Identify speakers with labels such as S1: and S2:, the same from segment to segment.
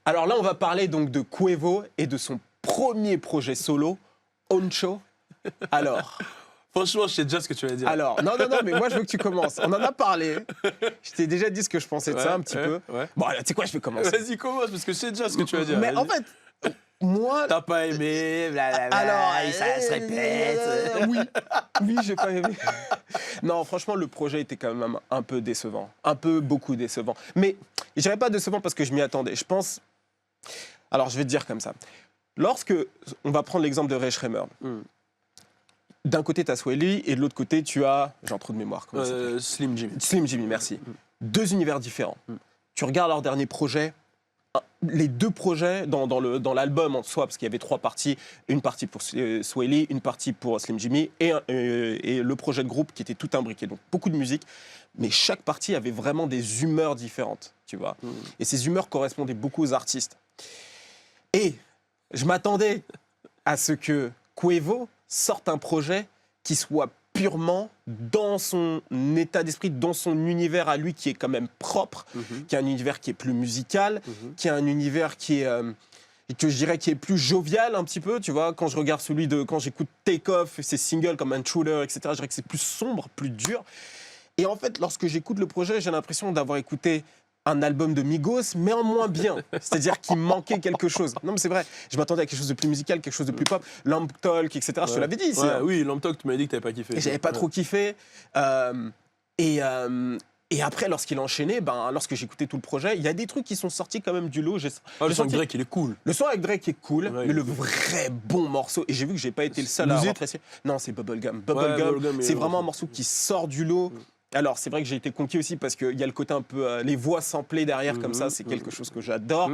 S1: Alors là, on va parler donc de Quavo et de son premier projet solo, Oncho. Alors,
S2: Franchement, je sais déjà ce que tu vas dire.
S1: non, mais moi je veux que tu commences. On en a parlé. Je t'ai déjà dit ce que je pensais de ça un petit peu.
S2: Ouais.
S1: Bon, tu sais quoi, je vais commencer.
S2: Vas-y, commence, parce que je sais déjà ce que tu vas dire.
S1: Mais en
S2: Vas-y.
S1: fait, moi.
S2: T'as pas aimé, blablabla,
S1: Alors,
S2: ça se répète.
S1: Oui, j'ai pas aimé. Non, franchement, le projet était quand même un peu décevant. Beaucoup décevant. Mais je dirais pas décevant parce que je m'y attendais. Je pense. Alors, je vais te dire comme ça. Lorsque. On va prendre l'exemple de Ray Schremer. D'un côté, tu as Swelly et de l'autre côté, tu as. J'ai trop de mémoire. Comment ça s'appelle
S2: Slim Jim.
S1: Slim Jimmy, merci. Deux univers différents. Tu regardes leur dernier projet. Les deux projets dans l'album en soi, parce qu'il y avait trois parties, une partie pour Swelly, une partie pour Slim Jimmy et le projet de groupe qui était tout imbriqué. Donc beaucoup de musique, mais chaque partie avait vraiment des humeurs différentes, tu vois. Et ces humeurs correspondaient beaucoup aux artistes. Et je m'attendais à ce que Quavo sorte un projet qui soit purement dans son état d'esprit, dans son univers à lui qui est quand même propre, qui est un univers qui est plus musical, qui est un univers qui est, que je dirais qui est plus jovial un petit peu, tu vois. Quand je regarde quand j'écoute Take Off, ses singles comme Intruder, etc., je dirais que c'est plus sombre, plus dur. Et en fait, lorsque j'écoute le projet, j'ai l'impression d'avoir écouté un album de Migos, mais en moins bien. C'est-à-dire qu'il manquait quelque chose. Non, mais c'est vrai. Je m'attendais à quelque chose de plus musical, quelque chose de plus pop. Lamb Talk, etc. Je te l'avais dit ici.
S2: Ouais, oui, Lamb Talk, tu m'avais dit que t'avais pas kiffé.
S1: Et j'avais pas trop kiffé. Et après, lorsqu'il a enchaîné, lorsque j'écoutais tout le projet, il y a des trucs qui sont sortis quand même du lot.
S2: Le son avec Drake, il est cool.
S1: Le son avec Drake est cool,
S2: Ouais,
S1: mais le vrai bon morceau, et j'ai vu que j'ai pas été le seul à apprécier. Non, c'est Bubblegum. Bubblegum, c'est vraiment un morceau qui sort du lot. Alors, c'est vrai que j'ai été conquis aussi parce qu'il y a le côté un peu. Les voix samplées derrière, comme ça, c'est quelque chose que j'adore.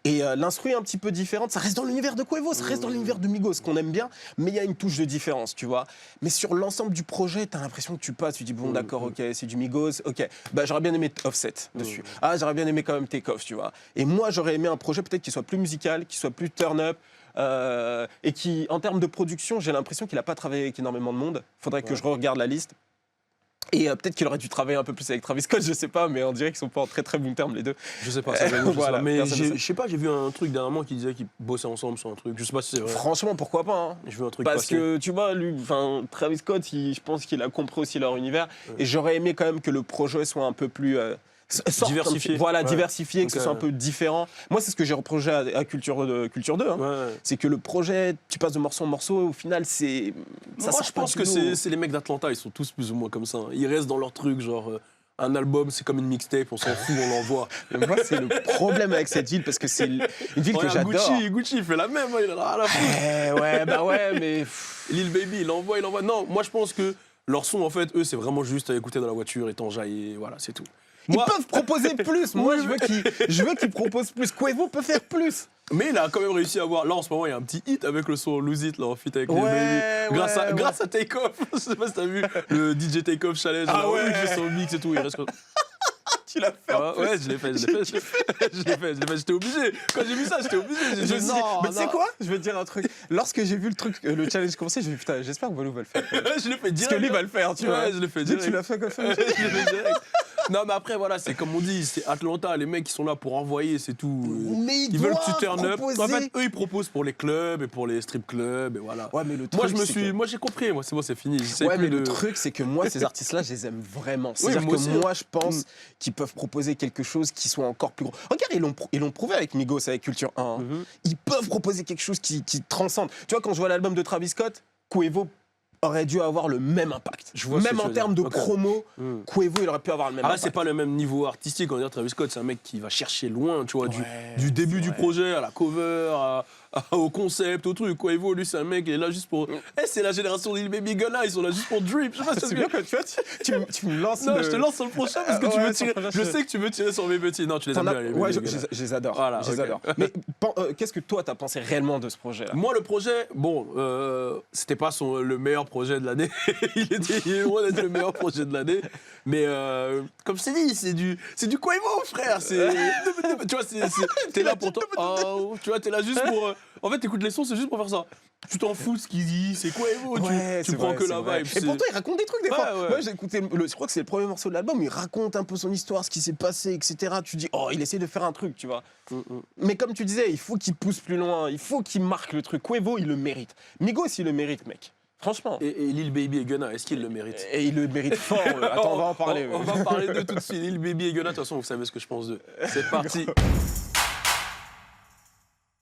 S1: Et l'instru est un petit peu différente. Ça reste dans l'univers de Quavo, ça reste dans l'univers de Migos, qu'on aime bien, mais il y a une touche de différence, tu vois. Mais sur l'ensemble du projet, t'as l'impression que tu passes, tu dis, bon, d'accord, ok, c'est du Migos, ok. J'aurais bien aimé Offset dessus. Ah, j'aurais bien aimé quand même Take Off, tu vois. Et moi, j'aurais aimé un projet peut-être qui soit plus musical, qui soit plus turn-up. Et qui, en termes de production, j'ai l'impression qu'il n'a pas travaillé avec énormément de monde. Faudrait que je regarde la liste. Et peut-être qu'il aurait dû travailler un peu plus avec Travis Scott, je sais pas, mais on dirait qu'ils sont pas en très très bons termes les deux.
S2: Je sais pas, ça,
S1: Voilà,
S2: mais
S1: personne ne
S2: je sais pas, j'ai vu un truc dernièrement qui disait qu'ils bossaient ensemble sur un truc. Je sais pas si c'est vrai.
S1: Franchement, pourquoi pas hein.
S2: Je veux un truc
S1: Parce
S2: passer.
S1: que tu vois, Travis Scott, je pense qu'il a compris aussi leur univers. Et j'aurais aimé quand même que le projet soit un peu plus
S2: diversifié.
S1: Voilà,
S2: Ouais.
S1: diversifié, que ce
S2: Donc,
S1: soit un peu différent. Moi, c'est ce que j'ai reproché à Culture 2. Hein.
S2: Ouais.
S1: C'est que le projet, tu passes de morceau en morceau, et au final, c'est.
S2: Moi, je pense que c'est les mecs d'Atlanta, ils sont tous plus ou moins comme ça. Ils restent dans leur truc, genre. Un album, c'est comme une mixtape, on s'en fout, on l'envoie.
S1: Mais moi, c'est le problème avec cette ville, parce que c'est une ville que j'adore.
S2: Gucci, il fait la même, il a rien à la foutre.
S1: Ouais, mais.
S2: Lil Baby, il envoie. Non, moi, je pense que leur son, en fait, eux, c'est vraiment juste à écouter dans la voiture et t'enjailler, voilà, c'est tout.
S1: Ils peuvent proposer plus. Moi, je veux qu'ils proposent plus. Quavo peut faire plus.
S2: Mais il a quand même réussi à avoir. Là, en ce moment, il y a un petit hit avec le son Lose It, là, en feat avec Lil Baby. Grâce à Take Off. Je sais pas si t'as vu le DJ Take Off Challenge.
S1: Ah ouais.
S2: Il fait son mix et tout. Il reste.
S1: Tu l'as fait en plus.
S2: Ouais, je l'ai fait. J'étais obligé. Quand j'ai vu ça, j'étais obligé.
S1: Mais tu sais quoi? Je vais te dire un truc. Lorsque j'ai vu le challenge commencer, j'ai dit putain, j'espère que Valou va le faire.
S2: Je l'ai fait direct.
S1: Parce que lui va le faire, tu vois.
S2: Ouais, je l'ai fait direct.
S1: Tu l'as fait comme ça.
S2: Je l'ai fait direct. Non, mais après, voilà, c'est comme on dit, c'est Atlanta, les mecs qui sont là pour envoyer, c'est tout.
S1: Mais
S2: ils veulent que tu turn up.
S1: proposer.
S2: En fait, eux, ils proposent pour les clubs et pour les strip clubs, et voilà.
S1: Ouais, mais le truc,
S2: moi, j'ai compris, moi, c'est bon, c'est fini.
S1: Ouais, mais le truc, c'est que moi, ces artistes-là, je les aime vraiment. C'est-à-dire
S2: moi
S1: que
S2: aussi.
S1: moi, je pense qu'ils peuvent proposer quelque chose qui soit encore plus gros. Regarde, ils l'ont prouvé avec Migos, avec Culture 1. Hein. Ils peuvent proposer quelque chose qui transcende. Tu vois, quand je vois l'album de Travis Scott, Quavo aurait dû avoir le même impact. Même en termes de promo, Quavo, il aurait pu avoir le même impact.
S2: C'est pas le même niveau artistique. On va dire Travis Scott, c'est un mec qui va chercher loin, tu vois, du début du projet à la cover, au concept, au truc. Quavo, lui, c'est un mec qui est là juste pour. C'est la génération des Baby Gunna, ils sont là juste pour drip. Je sais pas si
S1: c'est bien que tu vois, tu me lances.
S2: Non, je te lance sur le prochain parce que tu veux tirer. Je sais que tu veux tirer sur mes petits. Non, tu les aimes bien.
S1: Ouais, je les adore.
S2: Voilà,
S1: je les adore. Mais qu'est-ce que toi, t'as pensé réellement de ce projet-là?
S2: Moi, le projet, bon, c'était pas le meilleur projet de l'année. il est loin d'être le meilleur projet de l'année. Mais comme je t'ai dit, c'est du Quavo, frère. Tu vois, t'es là pour toi. Tu vois, t'es là juste En fait, t'écoutes les sons, c'est juste pour faire ça. Tu t'en fous de ce qu'il dit, c'est quoi Evo,
S1: Ouais,
S2: tu
S1: c'est
S2: prends
S1: vrai,
S2: que
S1: c'est
S2: la
S1: vrai.
S2: vibe.
S1: Et pourtant, il raconte des trucs des
S2: Ouais,
S1: fois.
S2: ouais.
S1: Moi, j'ai écouté, je crois que c'est le premier morceau de l'album, il raconte un peu son histoire, ce qui s'est passé, etc. Tu dis, oh, il essaie de faire un truc, tu vois. Mais comme tu disais, il faut qu'il pousse plus loin, il faut qu'il marque le truc. Quavo, il le mérite. Migos, il le mérite, mec. Franchement.
S2: Et Lil Baby et Gunna, est-ce qu'ils le méritent?
S1: Et il le mérite fort. Attends, on va en parler.
S2: On va parler d'eux tout de suite. Lil Baby et Gunna, de toute façon, vous savez ce que je pense d'eux. C'est parti.